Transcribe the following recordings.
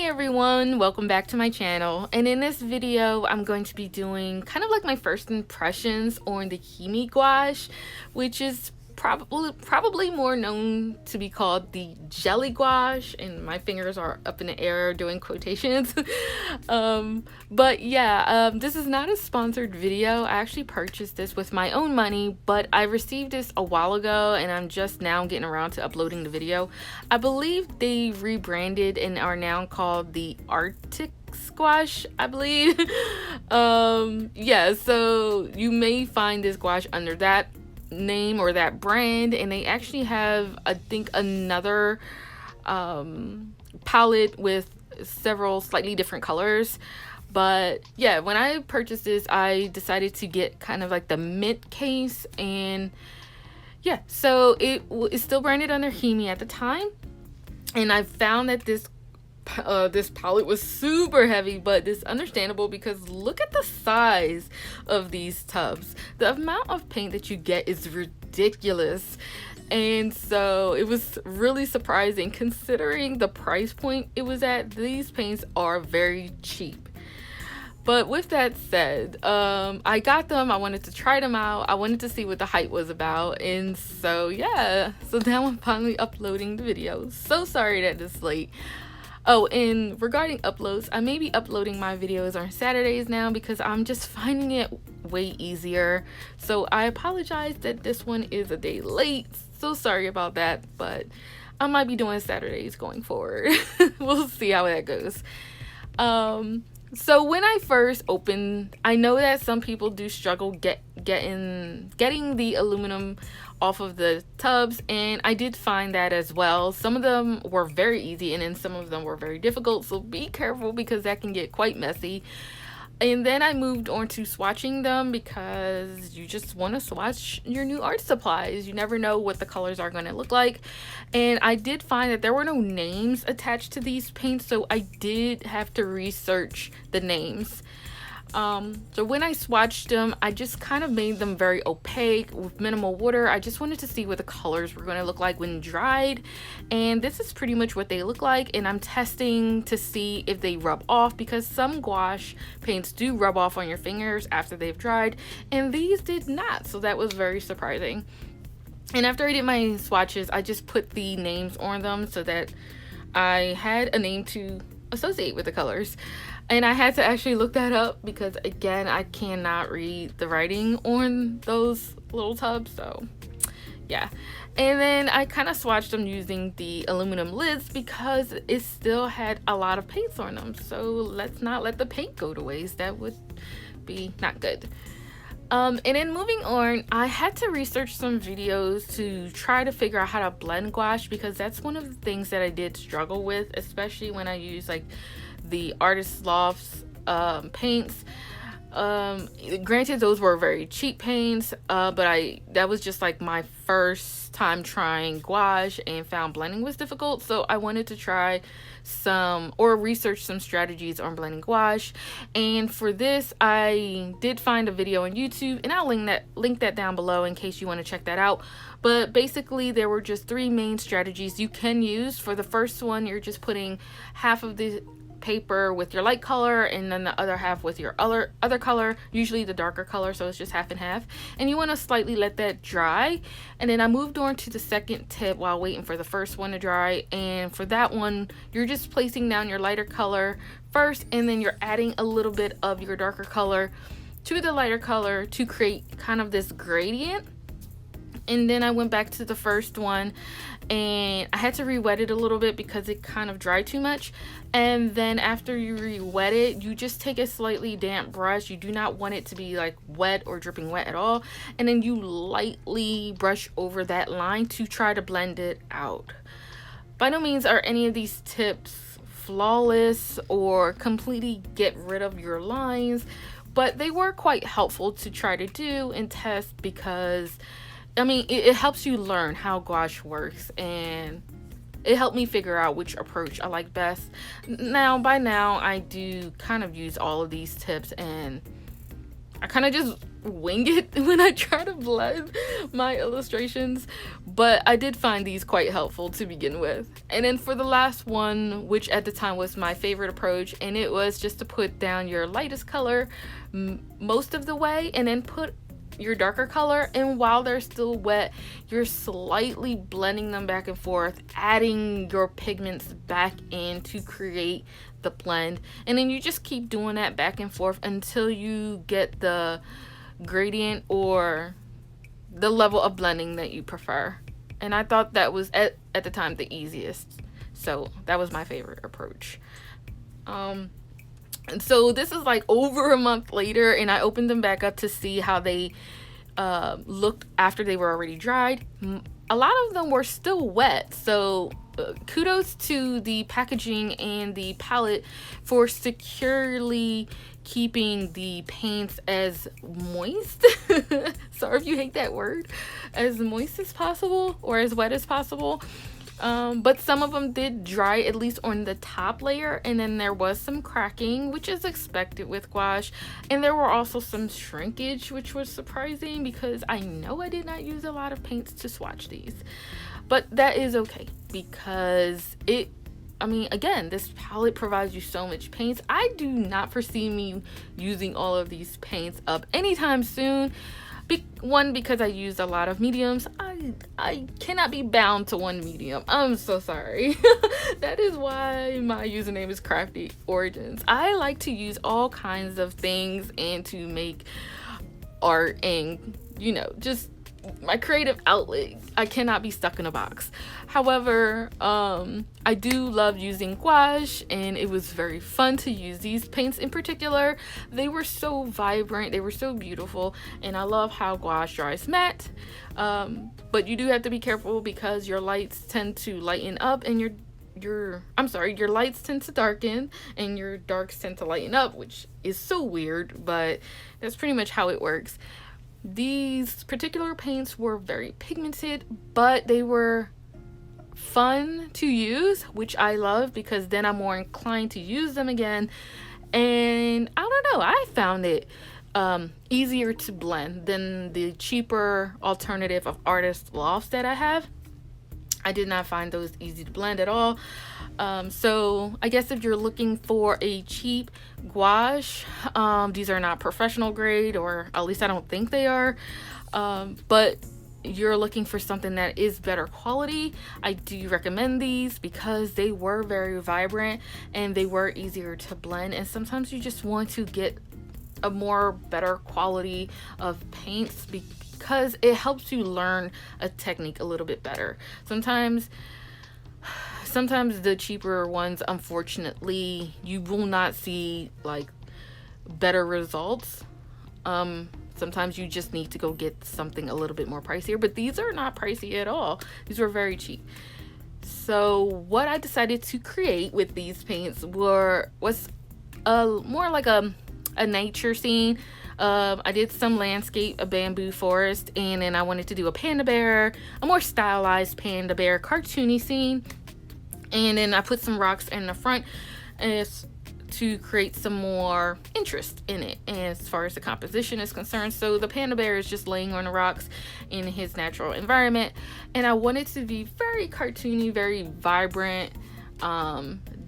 Hey everyone, welcome back to my channel, and in this video I'm going to be doing kind of like my first impressions on the Himi gouache, which is probably more known to be called the jelly gouache, and my fingers are up in the air doing quotations. But yeah, this is not a sponsored video. I actually purchased this with my own money, but I received this a while ago and I'm just now getting around to uploading the video. I believe they rebranded and are now called the Arctic gouache, I believe. Yeah, so you may find this gouache under that name or that brand, and they actually have, I think, another palette with several slightly different colors. But yeah, when I purchased this, I decided to get kind of like the mint case, and yeah, so it is still branded under Himi at the time, and I found that this palette was super heavy, but it's understandable because look at the size of these tubs. The amount of paint that you get is ridiculous, and so it was really surprising considering the price point it was at. These paints are very cheap. But with that said, I got them. I wanted to try them out. I wanted to see what the hype was about, and so yeah, so now I'm finally uploading the video. So sorry that it's late. Oh, and regarding uploads, I may be uploading my videos on Saturdays now because I'm just finding it way easier. So I apologize that this one is a day late. So sorry about that, but I might be doing Saturdays going forward. We'll see how that goes. So when I first opened, I know that some people do struggle getting the aluminum off of the tubs, and I did find that as well. Some of them were very easy, and then some of them were very difficult, so be careful because that can get quite messy. And then I moved on to swatching them because you just want to swatch your new art supplies. You never know what the colors are going to look like. And I did find that there were no names attached to these paints, so I did have to research the names. So when I swatched them, I just kind of made them very opaque with minimal water. I just wanted to see what the colors were going to look like when dried, and this is pretty much what they look like. And I'm testing to see if they rub off, because some gouache paints do rub off on your fingers after they've dried, and these did not, so that was very surprising. And after I did my swatches, I just put the names on them so that I had a name to associate with the colors. And I had to actually look that up because, again, I cannot read the writing on those little tubs, so yeah. And then I kind of swatched them using the aluminum lids because it still had a lot of paints on them, so let's not let the paint go to waste. That would be not good. And then moving on, I had to research some videos to try to figure out how to blend gouache, because that's one of the things that I did struggle with, especially when I use like the Artist Loft's paints. Granted, those were very cheap paints, but that was just like my first time trying gouache and found blending was difficult, so I wanted to try research some strategies on blending gouache. And for this, I did find a video on YouTube, and I'll link that down below in case you want to check that out. But basically, there were just 3 main strategies you can use. For the first one, you're just putting half of the paper with your light color and then the other half with your other color, usually the darker color, so it's just half and half, and you want to slightly let that dry. And then I moved on to the second tip while waiting for the first one to dry, and for that one you're just placing down your lighter color first, and then you're adding a little bit of your darker color to the lighter color to create kind of this gradient. And then I went back to the first one and I had to re-wet it a little bit because it kind of dried too much. And then after you re-wet it, you just take a slightly damp brush. You do not want it to be like wet or dripping wet at all. And then you lightly brush over that line to try to blend it out. By no means are any of these tips flawless or completely get rid of your lines, but they were quite helpful to try to do and test, because I mean, it helps you learn how gouache works, and it helped me figure out which approach I like best. By now, I do kind of use all of these tips, and I kind of just wing it when I try to blend my illustrations, but I did find these quite helpful to begin with. And then for the last one, which at the time was my favorite approach, and it was just to put down your lightest color most of the way and then put your darker color, and while they're still wet, you're slightly blending them back and forth, adding your pigments back in to create the blend, and then you just keep doing that back and forth until you get the gradient or the level of blending that you prefer. And I thought that was at the time the easiest, so that was my favorite approach. And so this is like over a month later, and I opened them back up to see how they looked after they were already dried. A lot of them were still wet, so kudos to the packaging and the palette for securely keeping the paints as moist. Sorry if you hate that word, as moist as possible or as wet as possible. But some of them did dry, at least on the top layer, and then there was some cracking, which is expected with gouache, and there were also some shrinkage, which was surprising because I know I did not use a lot of paints to swatch these, but that is okay because again, this palette provides you so much paints. I do not foresee me using all of these paints up anytime soon. One, because I used a lot of mediums. I cannot be bound to one medium. I'm so sorry. That is why my username is Crafty Origins. I like to use all kinds of things and to make art and, just my creative outlet. I cannot be stuck in a box. However, I do love using gouache, and it was very fun to use these paints in particular. They were so vibrant, they were so beautiful, and I love how gouache dries matte. But you do have to be careful because your lights tend to lighten up and your lights tend to darken and your darks tend to lighten up, which is so weird, but that's pretty much how it works. These particular paints were very pigmented, but they were fun to use, which I love because then I'm more inclined to use them again. And I don't know, I found it easier to blend than the cheaper alternative of artist lofts that I have. I did not find those easy to blend at all. So I guess if you're looking for a cheap gouache, these are not professional grade, or at least I don't think they are, but you're looking for something that is better quality, I do recommend these because they were very vibrant and they were easier to blend, and sometimes you just want to get a more better quality of paints because it helps you learn a technique a little bit better. Sometimes the cheaper ones, unfortunately, you will not see like better results. Sometimes you just need to go get something a little bit more pricier, but these are not pricey at all. These were very cheap. So what I decided to create with these paints was more like a nature scene. I did some landscape, a bamboo forest, and then I wanted to do a panda bear, a more stylized panda bear cartoony scene. And then I put some rocks in the front as to create some more interest in it as far as the composition is concerned. So the panda bear is just laying on the rocks in his natural environment, and I wanted to be very cartoony, very vibrant,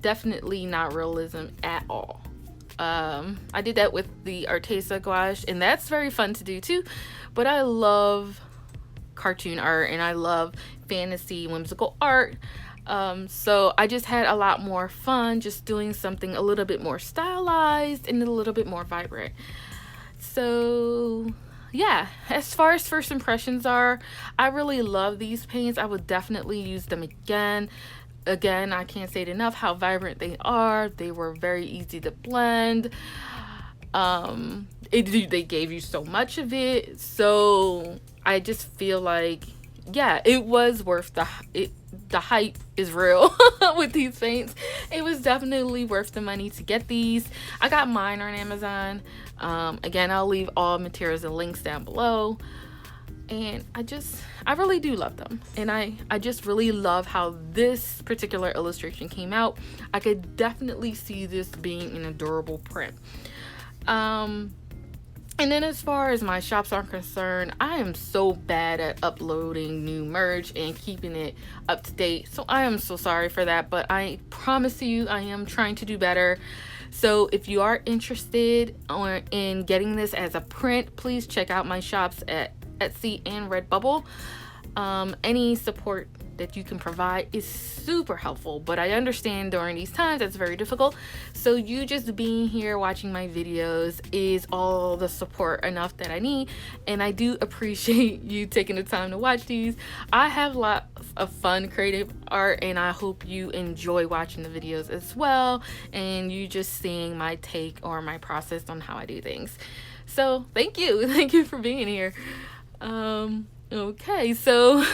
definitely not realism at all. I did that with the Arteza gouache, and that's very fun to do too, but I love cartoon art and I love fantasy whimsical art. So I just had a lot more fun just doing something a little bit more stylized and a little bit more vibrant. So yeah, as far as first impressions are, I really love these paints. I would definitely use them again. I can't say it enough how vibrant they are. They were very easy to blend. They gave you so much of it, so I just feel like, yeah, it was worth the hype is real with these paints. It was definitely worth the money to get these. I got mine on Amazon. Again, I'll leave all materials and links down below. And I really do love them. And I just really love how this particular illustration came out. I could definitely see this being an adorable print. And then as far as my shops are concerned, I am so bad at uploading new merch and keeping it up to date. So I am so sorry for that, but I promise you I am trying to do better. So if you are interested in getting this as a print, please check out my shops at Etsy and Redbubble. Any support that you can provide is super helpful, but I understand during these times that's very difficult. So you just being here watching my videos is all the support enough that I need, and I do appreciate you taking the time to watch these. I have lots of fun creative art, and I hope you enjoy watching the videos as well, and you just seeing my take or my process on how I do things. So thank you for being here. Okay, so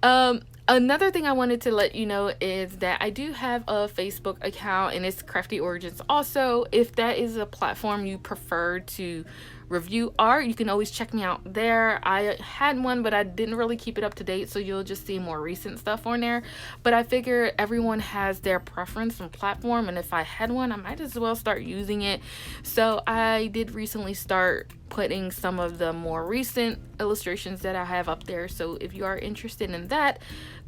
another thing I wanted to let you know is that I do have a Facebook account, and it's Crafty Origins also. If that is a platform you prefer to review art, you can always check me out there. I had one, but I didn't really keep it up to date, so you'll just see more recent stuff on there. But I figure everyone has their preference and platform, and if I had one, I might as well start using it. So I did recently start putting some of the more recent illustrations that I have up there. So if you are interested in that,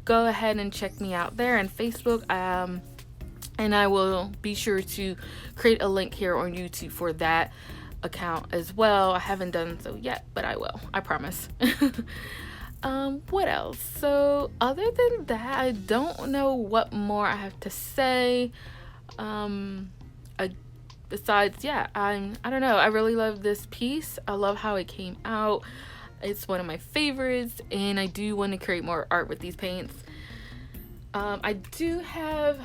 go ahead and check me out there on Facebook. And I will be sure to create a link here on YouTube for that account as well. I haven't done so yet, but I will, I promise. What else? So other than that, I don't know what more I have to say. Besides, yeah, I don't know, I really love this piece. I love how it came out. It's one of my favorites, and I do want to create more art with these paints. I do have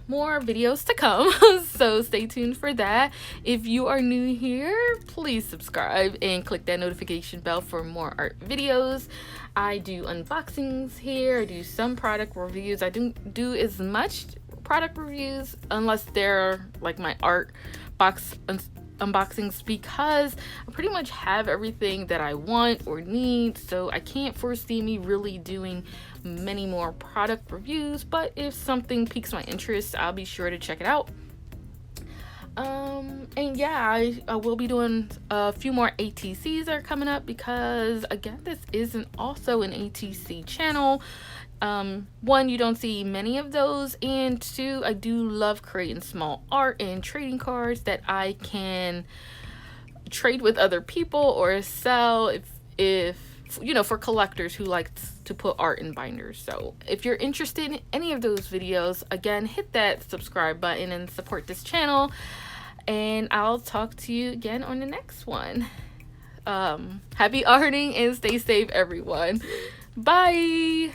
more videos to come, so stay tuned for that. If you are new here, please subscribe and click that notification bell for more art videos. I do unboxings here. I do some product reviews. I don't do as much product reviews unless they're like my art box unboxings, because I pretty much have everything that I want or need, so I can't foresee me really doing many more product reviews. But if something piques my interest, I'll be sure to check it out. And yeah, I will be doing a few more ATCs that are coming up, because again, this isn't also an ATC channel. One, you don't see many of those, and two, I do love creating small art and trading cards that I can trade with other people or sell if you know, for collectors who like to put art in binders. So if you're interested in any of those videos, again, hit that subscribe button and support this channel, and I'll talk to you again on the next one. Happy arting and stay safe, everyone. Bye.